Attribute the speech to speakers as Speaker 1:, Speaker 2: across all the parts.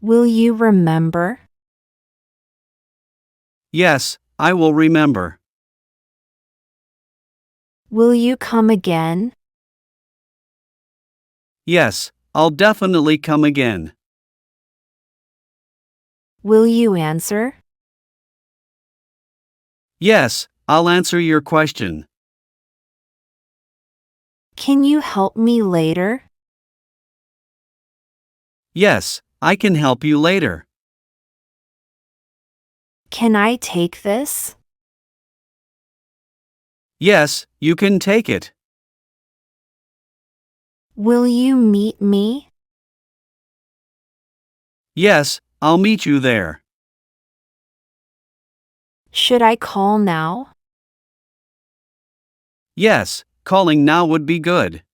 Speaker 1: Will you remember?
Speaker 2: Yes, I will remember.
Speaker 1: Will you come again?
Speaker 2: Yes, I'll definitely come again.
Speaker 1: Will you answer?
Speaker 2: Yes, I'll answer your question.
Speaker 1: Can you help me later?
Speaker 2: Yes, I can help you later.
Speaker 1: Can I take this?
Speaker 2: Yes, you can take it.
Speaker 1: Will you meet me?
Speaker 2: Yes, I'll meet you there.
Speaker 1: Should I call now?
Speaker 2: Yes, calling now would be good.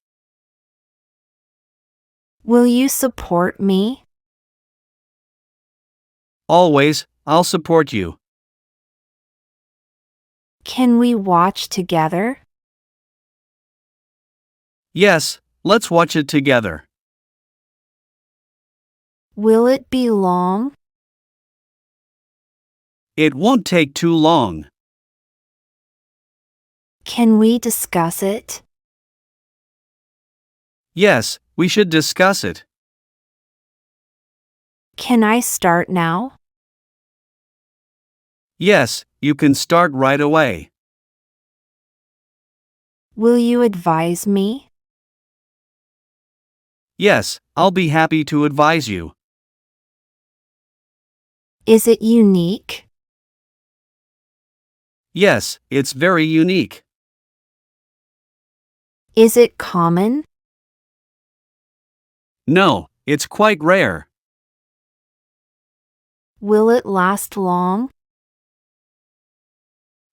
Speaker 1: Will you support me?
Speaker 2: Always, I'll support you.
Speaker 1: Can we watch together?
Speaker 2: Yes, let's watch it together.
Speaker 1: Will it be long?
Speaker 2: It won't take too long.
Speaker 1: Can we discuss it?
Speaker 2: Yes, we should discuss it.
Speaker 1: Can I start now?
Speaker 2: Yes, you can start right away.
Speaker 1: Will you advise me?
Speaker 2: Yes, I'll be happy to advise you.
Speaker 1: Is it unique?
Speaker 2: Yes, it's very unique.
Speaker 1: Is it common?
Speaker 2: No, it's quite rare.
Speaker 1: Will it last long?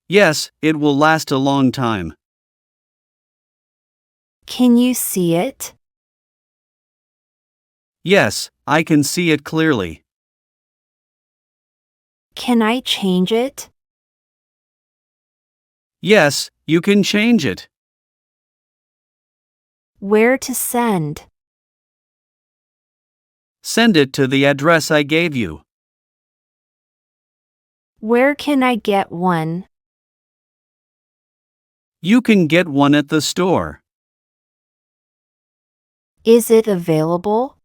Speaker 2: Yes, it will last a long time.
Speaker 1: Can you see it?
Speaker 2: Yes, I can see it clearly.
Speaker 1: Can I change it?
Speaker 2: Yes, you can change it.
Speaker 1: Where to send?
Speaker 2: Send it to the address I gave you.
Speaker 1: Where can I get one?
Speaker 2: You can get one at the store.
Speaker 1: Is it available?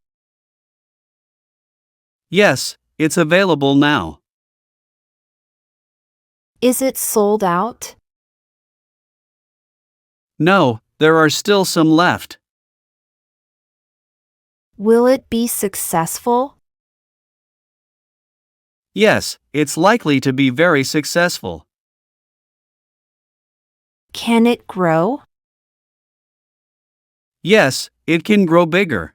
Speaker 2: Yes, it's available now.
Speaker 1: Is it sold out?
Speaker 2: No, there are still some left.
Speaker 1: Will it be successful?
Speaker 2: Yes, it's likely to be very successful.
Speaker 1: Can it grow?
Speaker 2: Yes, it can grow bigger.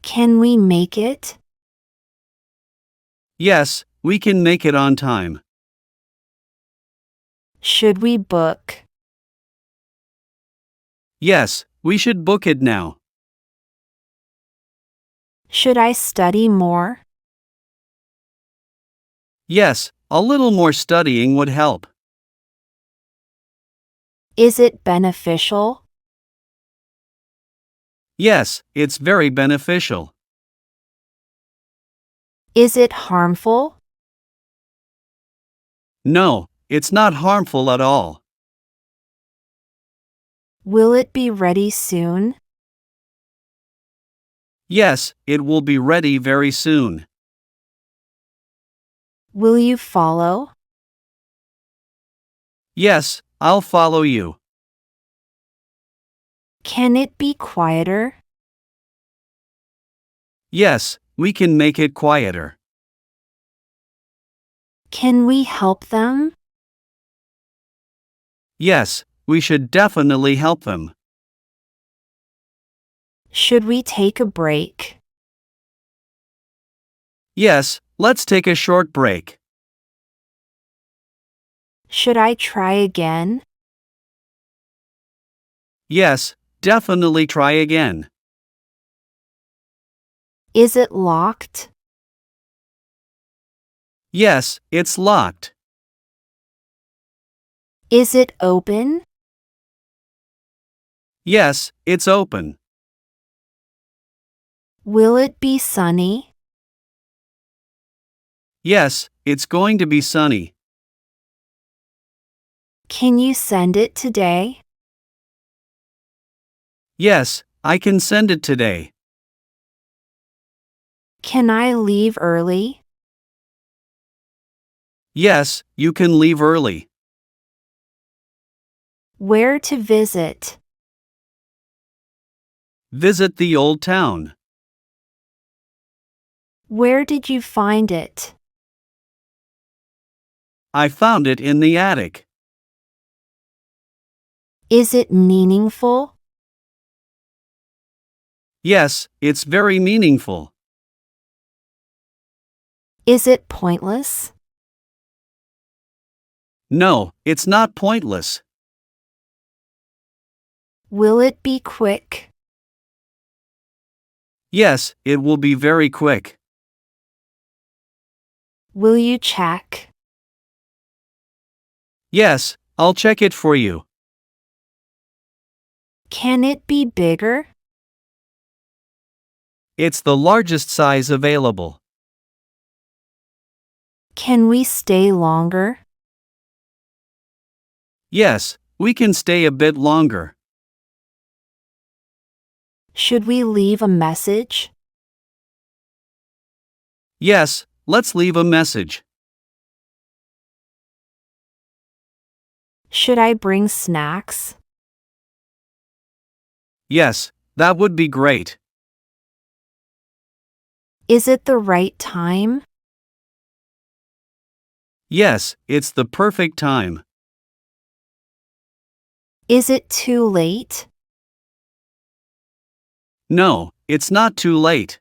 Speaker 1: Can we make it?
Speaker 2: Yes, we can make it on time.
Speaker 1: Should we book?
Speaker 2: Yes, we should book it now.
Speaker 1: Should I study more?
Speaker 2: Yes, a little more studying would help.
Speaker 1: Is it beneficial?
Speaker 2: Yes, it's very beneficial.
Speaker 1: Is it harmful?
Speaker 2: No, it's not harmful at all.
Speaker 1: Will it be ready soon?
Speaker 2: Yes, it will be ready very soon.
Speaker 1: Will you follow?
Speaker 2: Yes, I'll follow you.
Speaker 1: Can it be quieter?
Speaker 2: Yes, we can make it quieter.
Speaker 1: Can we help them?
Speaker 2: Yes, we should definitely help them.
Speaker 1: Should we take a break?
Speaker 2: Yes, let's take a short break.
Speaker 1: Should I try again?
Speaker 2: Yes, definitely try again.
Speaker 1: Is it locked?
Speaker 2: Yes, it's locked.
Speaker 1: Is it open?
Speaker 2: Yes, it's open.
Speaker 1: Will it be sunny?
Speaker 2: Yes, it's going to be sunny.
Speaker 1: Can you send it today?
Speaker 2: Yes, I can send it today.
Speaker 1: Can I leave early?
Speaker 2: Yes, you can leave early.
Speaker 1: Where to visit?
Speaker 2: Visit the old town.
Speaker 1: Where did you find it?
Speaker 2: I found it in the attic.
Speaker 1: Is it meaningful?
Speaker 2: Yes, it's very meaningful.
Speaker 1: Is it pointless?
Speaker 2: No, it's not pointless.
Speaker 1: Will it be quick?
Speaker 2: Yes, it will be very quick.
Speaker 1: Will you check?
Speaker 2: Yes, I'll check it for you.
Speaker 1: Can it be bigger?
Speaker 2: It's the largest size available.
Speaker 1: Can we stay longer?
Speaker 2: Yes, we can stay a bit longer.
Speaker 1: Should we leave a message?
Speaker 2: Yes, let's leave a message.
Speaker 1: Should I bring snacks?
Speaker 2: Yes, that would be great.
Speaker 1: Is it the right time?
Speaker 2: Yes, it's the perfect time.
Speaker 1: Is it too late?
Speaker 2: No, it's not too late.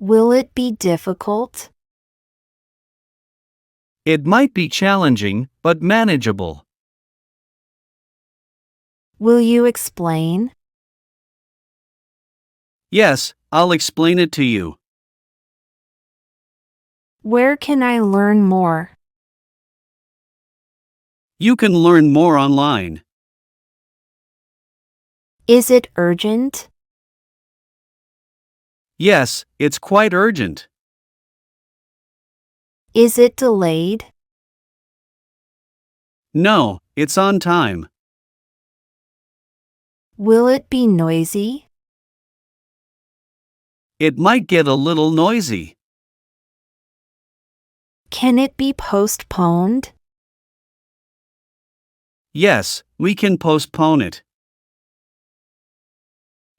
Speaker 1: Will it be difficult?
Speaker 2: It might be challenging, but manageable.
Speaker 1: Will you explain?
Speaker 2: Yes, I'll explain it to you.
Speaker 1: Where can I learn more?
Speaker 2: You can learn more online.
Speaker 1: Is it urgent?
Speaker 2: Yes, it's quite urgent.
Speaker 1: Is it delayed?
Speaker 2: No, it's on time.
Speaker 1: Will it be noisy?
Speaker 2: It might get a little noisy.
Speaker 1: Can it be postponed?
Speaker 2: Yes, we can postpone it.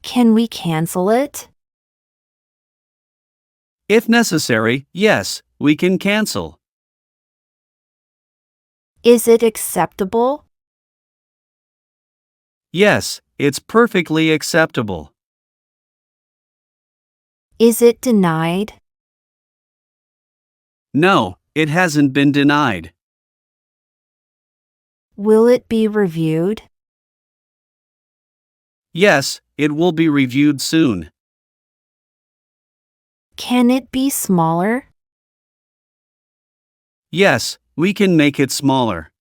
Speaker 1: Can we cancel it?
Speaker 2: If necessary, yes, we can cancel.
Speaker 1: Is it acceptable?
Speaker 2: Yes, it's perfectly acceptable.
Speaker 1: Is it denied?
Speaker 2: No, it hasn't been denied.
Speaker 1: Will it be reviewed?
Speaker 2: Yes, it will be reviewed soon.
Speaker 1: Can it be smaller?
Speaker 2: Yes, we can make it smaller.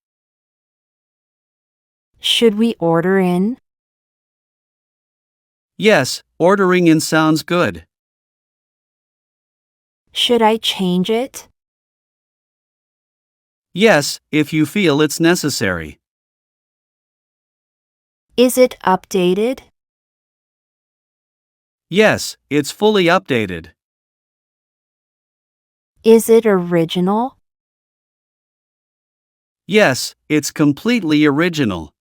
Speaker 1: Should we order in?
Speaker 2: Yes, ordering in sounds good.
Speaker 1: Should I change it?
Speaker 2: Yes, if you feel it's necessary.
Speaker 1: Is it updated?
Speaker 2: Yes, it's fully updated.
Speaker 1: Is it original?
Speaker 2: Yes, it's completely original.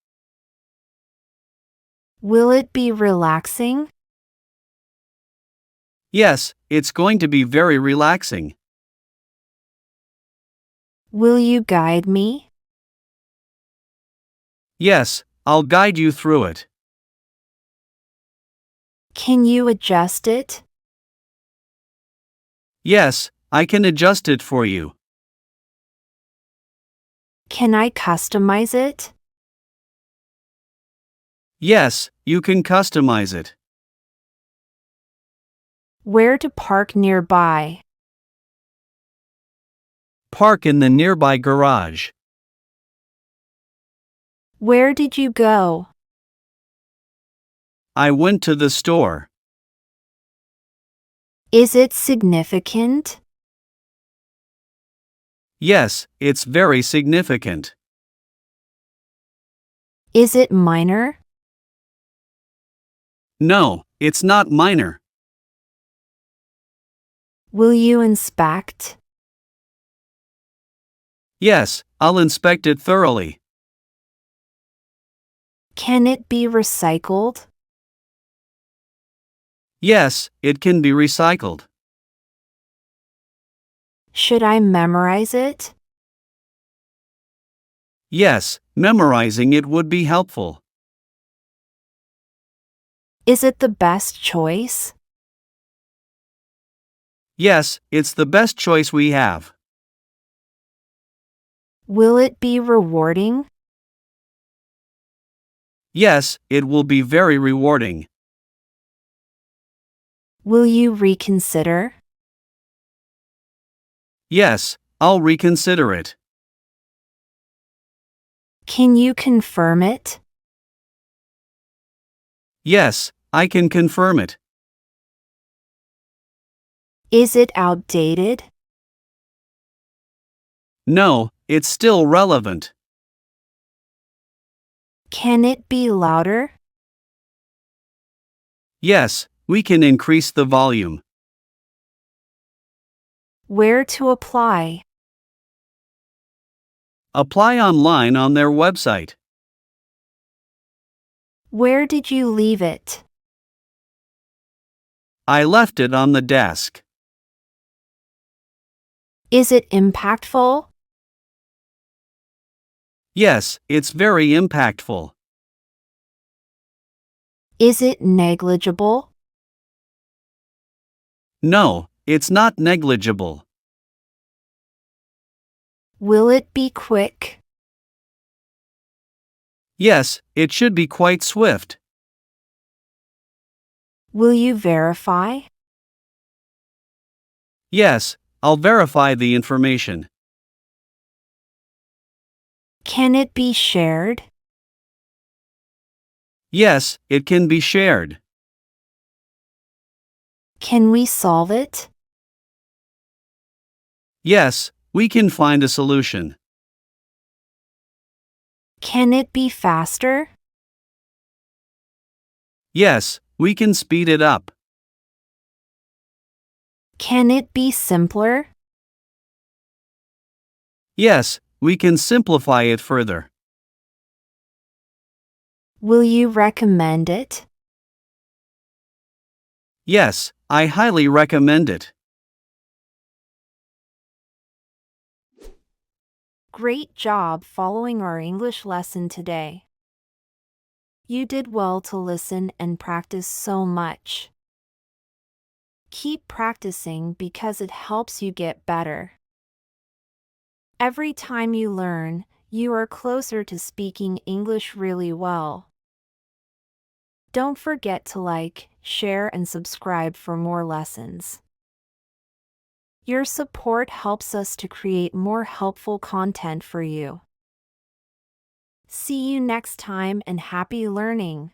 Speaker 1: Will it be relaxing?
Speaker 2: Yes, it's going to be very relaxing.
Speaker 1: Will you guide me?
Speaker 2: Yes, I'll guide you through it.
Speaker 1: Can you adjust it?
Speaker 2: Yes, I can adjust it for you.
Speaker 1: Can I customize it?
Speaker 2: Yes, you can customize it.
Speaker 1: Where to park nearby?
Speaker 2: Park in the nearby garage.
Speaker 1: Where did you go?
Speaker 2: I went to the store.
Speaker 1: Is it significant?
Speaker 2: Yes, it's very significant.
Speaker 1: Is it minor?
Speaker 2: No, it's not minor.
Speaker 1: Will you inspect?
Speaker 2: Yes, I'll inspect it thoroughly.
Speaker 1: Can it be recycled?
Speaker 2: Yes, it can be recycled.
Speaker 1: Should I memorize it?
Speaker 2: Yes, memorizing it would be helpful.
Speaker 1: Is it the best choice?
Speaker 2: Yes, it's the best choice we have.
Speaker 1: Will it be rewarding?
Speaker 2: Yes, it will be very rewarding.
Speaker 1: Will you reconsider?
Speaker 2: Yes, I'll reconsider it.
Speaker 1: Can you confirm it?
Speaker 2: Yes, I can confirm it.
Speaker 1: Is it outdated?
Speaker 2: No, it's still relevant.
Speaker 1: Can it be louder?
Speaker 2: Yes, we can increase the volume.
Speaker 1: Where to apply?
Speaker 2: Apply online on their website.
Speaker 1: Where did you leave it?
Speaker 2: I left it on the desk.
Speaker 1: Is it impactful?
Speaker 2: Yes, it's very impactful.
Speaker 1: Is it negligible?
Speaker 2: No, it's not negligible.
Speaker 1: Will it be quick?
Speaker 2: Yes, it should be quite swift.
Speaker 1: Will you verify?
Speaker 2: Yes, I'll verify the information.
Speaker 1: Can it be shared?
Speaker 2: Yes, it can be shared.
Speaker 1: Can we solve it?
Speaker 2: Yes, we can find a solution.
Speaker 1: Can it be faster?
Speaker 2: Yes, we can speed it up.
Speaker 1: Can it be simpler?
Speaker 2: Yes, we can simplify it further.
Speaker 1: Will you recommend it?
Speaker 2: Yes, I highly recommend it.
Speaker 1: Great job following our English lesson today. You did well to listen and practice so much. Keep practicing because it helps you get better. Every time you learn, you are closer to speaking English really well. Don't forget to like, share, and subscribe for more lessons. Your support helps us to create more helpful content for you. See you next time and happy learning!